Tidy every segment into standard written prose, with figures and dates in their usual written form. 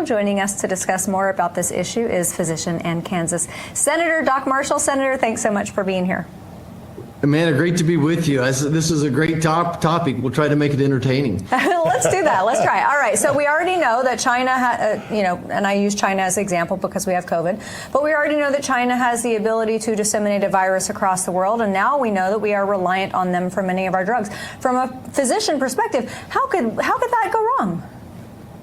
Joining us to discuss more about this issue is physician and Kansas Senator Doc Marshall. Senator, thanks so much for being here. Amanda, great to be with you. This is a great topic. We'll try to make it entertaining. Let's do that. Let's try. All right. So we already know that China, and I use China as an example because we have COVID, but we already know that China has the ability to disseminate a virus across the world. And now we know that we are reliant on them for many of our drugs. From a physician perspective, how could that go wrong?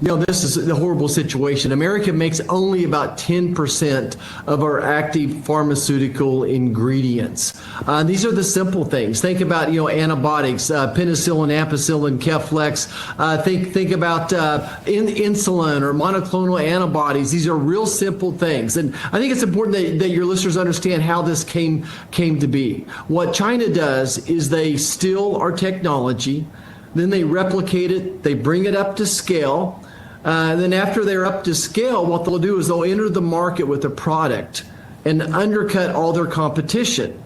This is a horrible situation. America makes only about 10% of our active pharmaceutical ingredients. These are the simple things. Think about, antibiotics, penicillin, ampicillin, Keflex. Think about insulin or monoclonal antibodies. These are real simple things. And I think it's important that your listeners understand how this came to be. What China does is they steal our technology, then they replicate it, they bring it up to scale. Then after they're up to scale, what they'll do is they'll enter the market with a product and undercut all their competition.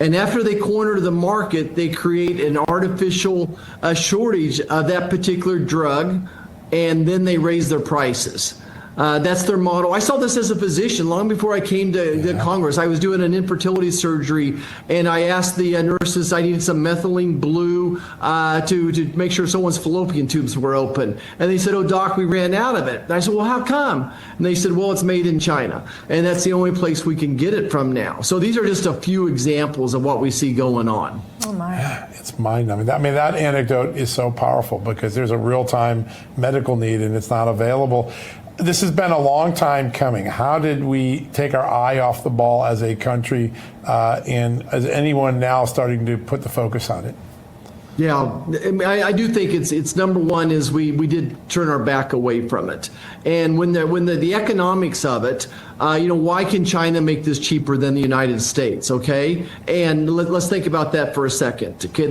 And after they corner the market, they create an artificial shortage of that particular drug, and then they raise their prices. That's their model. I saw this as a physician long before I came to Congress. I was doing an infertility surgery, and I asked the nurses, I needed some methylene blue to make sure someone's fallopian tubes were open. And they said, "Oh, doc, we ran out of it." And I said, "Well, how come?" And they said, "Well, it's made in China, and that's the only place we can get it from now." So these are just a few examples of what we see going on. Oh, my. Yeah, it's mind-numbing. I mean, that anecdote is so powerful because there's a real-time medical need, and it's not available. This has been a long time coming. How did we take our eye off the ball as a country, and is anyone now starting to put the focus on it? Yeah, I do think it's number one is we did turn our back away from it. And when the economics of it, why can China make this cheaper than the United States? Okay, and let's think about that for a second. Okay,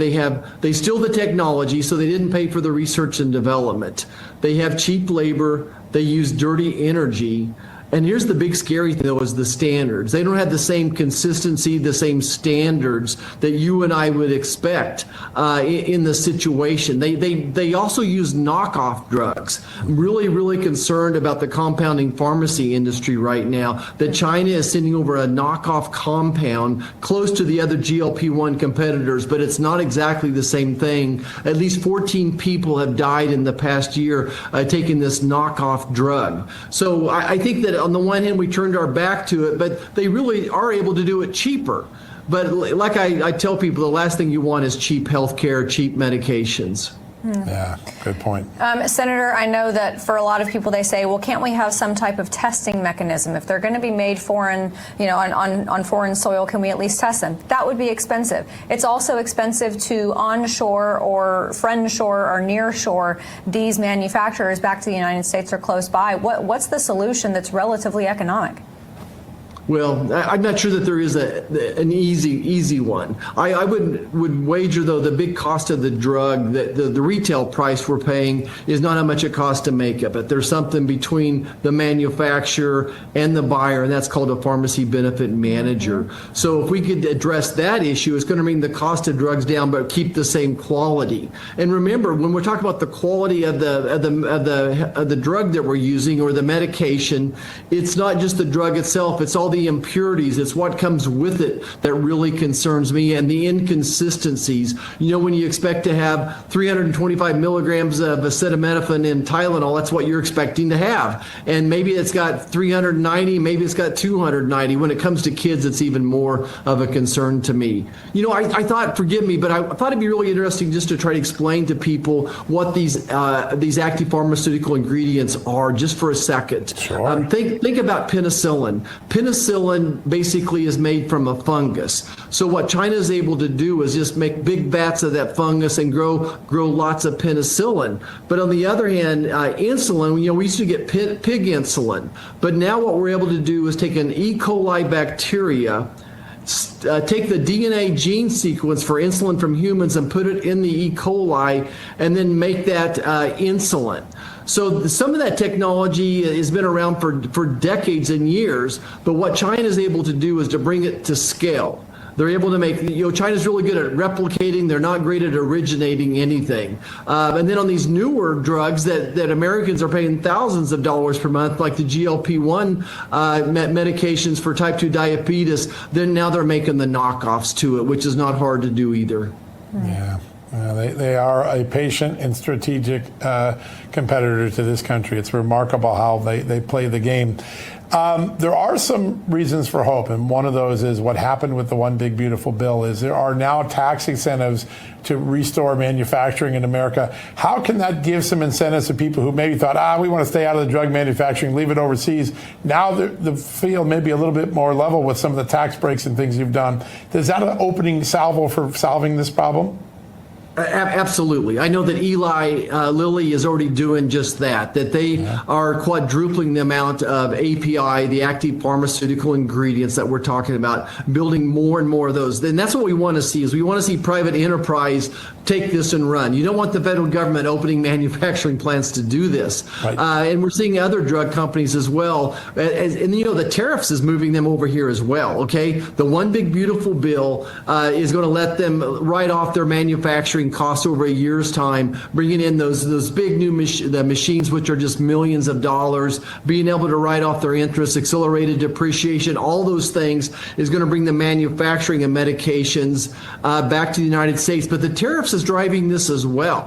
they steal the technology, so they didn't pay for the research and development. They have cheap labor. They use dirty energy. And here's the big scary thing, though, is the standards. They don't have the same consistency, the same standards that you and I would expect in the situation. They also use knockoff drugs. I'm really concerned about the compounding pharmacy industry right now, that China is sending over a knockoff compound close to the other GLP-1 competitors, but it's not exactly the same thing. At least 14 people have died in the past year taking this knockoff drug. So I think that on the one hand, we turned our back to it, but they really are able to do it cheaper. But like I tell people, the last thing you want is cheap health care, cheap medications. Yeah, good point. Senator, I know that for a lot of people, they say, well, can't we have some type of testing mechanism? If they're going to be made foreign, on foreign soil, can we at least test them? That would be expensive. It's also expensive to onshore or friend-shore or near-shore these manufacturers back to the United States or close by. What's the solution that's relatively economic? Well, I'm not sure that there is an easy one. I would wager, though, the big cost of the drug, the retail price we're paying is not how much it costs to make it, but there's something between the manufacturer and the buyer, and that's called a pharmacy benefit manager. So if we could address that issue, it's going to bring the cost of drugs down, but keep the same quality. And remember, when we're talking about the quality of the drug that we're using or the medication, it's not just the drug itself; it's all the impurities. It's what comes with it that really concerns me, and the inconsistencies. When you expect to have 325 milligrams of acetaminophen in Tylenol, that's what you're expecting to have. And maybe it's got 390, maybe it's got 290. When it comes to kids, it's even more of a concern to me. I thought, forgive me, but I thought it'd be really interesting just to try to explain to people what these active pharmaceutical ingredients are just for a second. Sure. Think about penicillin. Penicillin basically is made from a fungus. So what China is able to do is just make big vats of that fungus and grow lots of penicillin. But on the other hand, insulin, we used to get pig insulin. But now what we're able to do is take an E. coli bacteria, take the DNA gene sequence for insulin from humans and put it in the E. coli, and then make that insulin. So some of that technology has been around for decades and years, but what China is able to do is to bring it to scale. They're able to make, China's really good at replicating. They're not great at originating anything. And then on these newer drugs that Americans are paying thousands of dollars per month, like the GLP-1 medications for type 2 diabetes, then now they're making the knockoffs to it, which is not hard to do either. Yeah. They are a patient and strategic competitor to this country. It's remarkable how they play the game. There are some reasons for hope, and one of those is what happened with the One Big Beautiful Bill is there are now tax incentives to restore manufacturing in America. How can that give some incentives to people who maybe thought, we want to stay out of the drug manufacturing, leave it overseas? Now the field may be a little bit more level with some of the tax breaks and things you've done. Is that an opening salvo for solving this problem? Absolutely. I know that Eli Lilly is already doing just that they are quadrupling the amount of API, the active pharmaceutical ingredients that we're talking about, building more and more of those. And that's what we want to see is we want to see private enterprise take this and run. You don't want the federal government opening manufacturing plants to do this. Right. And we're seeing other drug companies as well. And the tariffs is moving them over here as well. Okay. The One Big Beautiful Bill is going to let them write off their manufacturing costs over a year's time, bringing in those big new machines, which are just millions of dollars, being able to write off their interest, accelerated depreciation, all those things is going to bring the manufacturing of medications back to the United States. But the tariffs is driving this as well,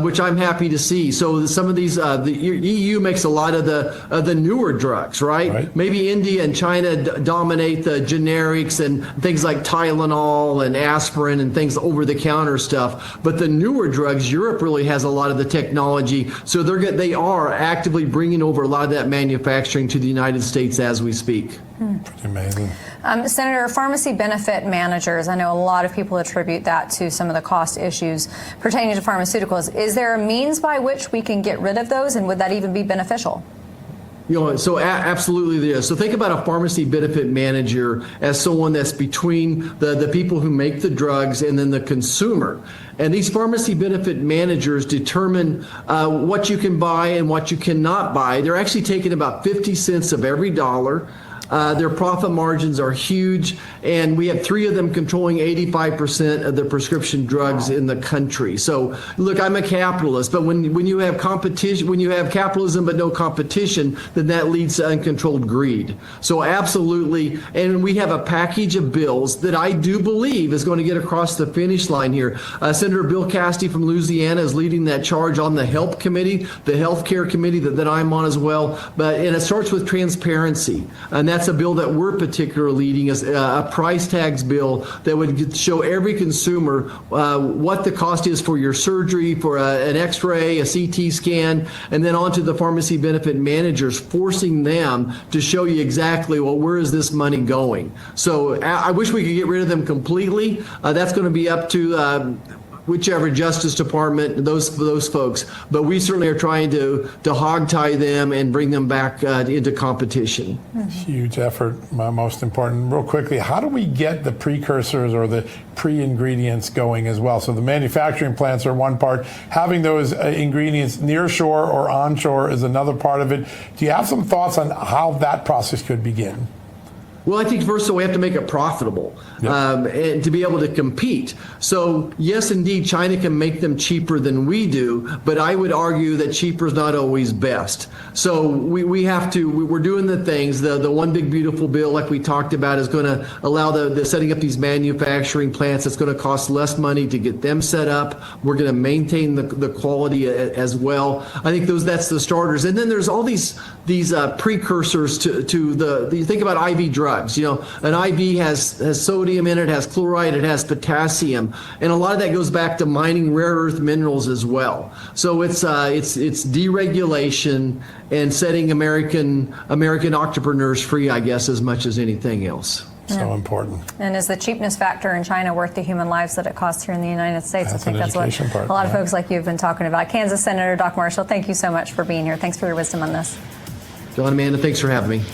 which I'm happy to see. So some of these, the EU makes a lot of the newer drugs, right? Maybe India and China dominate the generics and things like Tylenol and aspirin and things over-the-counter stuff. But the newer drugs, Europe really has a lot of the technology. So they are actively bringing over a lot of that manufacturing to the United States as we speak. Pretty amazing. Senator, pharmacy benefit managers, I know a lot of people attribute that to some of the cost issues pertaining to pharmaceuticals. Is there a means by which we can get rid of those, and would that even be beneficial? So absolutely there is. So think about a pharmacy benefit manager as someone that's between the people who make the drugs and then the consumer. And these pharmacy benefit managers determine what you can buy and what you cannot buy. They're actually taking about 50 cents of every dollar. Their profit margins are huge, and we have 3 of them controlling 85% of the prescription drugs in the country. So, look, I'm a capitalist, but when you have competition, when you have capitalism but no competition, then that leads to uncontrolled greed. So, absolutely, and we have a package of bills that I do believe is going to get across the finish line here. Senator Bill Cassidy from Louisiana is leading that charge on the HELP committee, the healthcare committee that I'm on as well. And it starts with transparency, and that's a bill that we're particularly leading, is a price tags bill that would show every consumer what the cost is for your surgery, for an x-ray, a CT scan, and then onto the pharmacy benefit managers, forcing them to show you exactly, where is this money going? So I wish we could get rid of them completely. That's going to be up to whichever Justice Department, those folks. But we certainly are trying to hog-tie them and bring them back into competition. Huge effort, most important. Real quickly, how do we get the precursors or the pre-ingredients going as well? So the manufacturing plants are one part. Having those ingredients near shore or onshore is another part of it. Do you have some thoughts on how that process could begin? Well, I think first of all, we have to make it profitable and to be able to compete. So yes, indeed, China can make them cheaper than we do, but I would argue that cheaper is not always best. So we have to, we're doing the things, the One Big Beautiful Bill, like we talked about, is going to allow the setting up these manufacturing plants. It's going to cost less money to get them set up. We're going to maintain the quality as well. I think that's the starters. And then there's all these precursors to you think about IV drugs. An IV has sodium in it, has chloride, it has potassium, and a lot of that goes back to mining rare earth minerals as well. So it's deregulation and setting American entrepreneurs free, I guess, as much as anything else. So important. And is the cheapness factor in China worth the human lives that it costs here in the United States? That's I think that's what part, a lot of folks like you have been talking about. Kansas Senator Doc Marshall, thank you so much for being here. Thanks for your wisdom on this. John, Amanda, thanks for having me.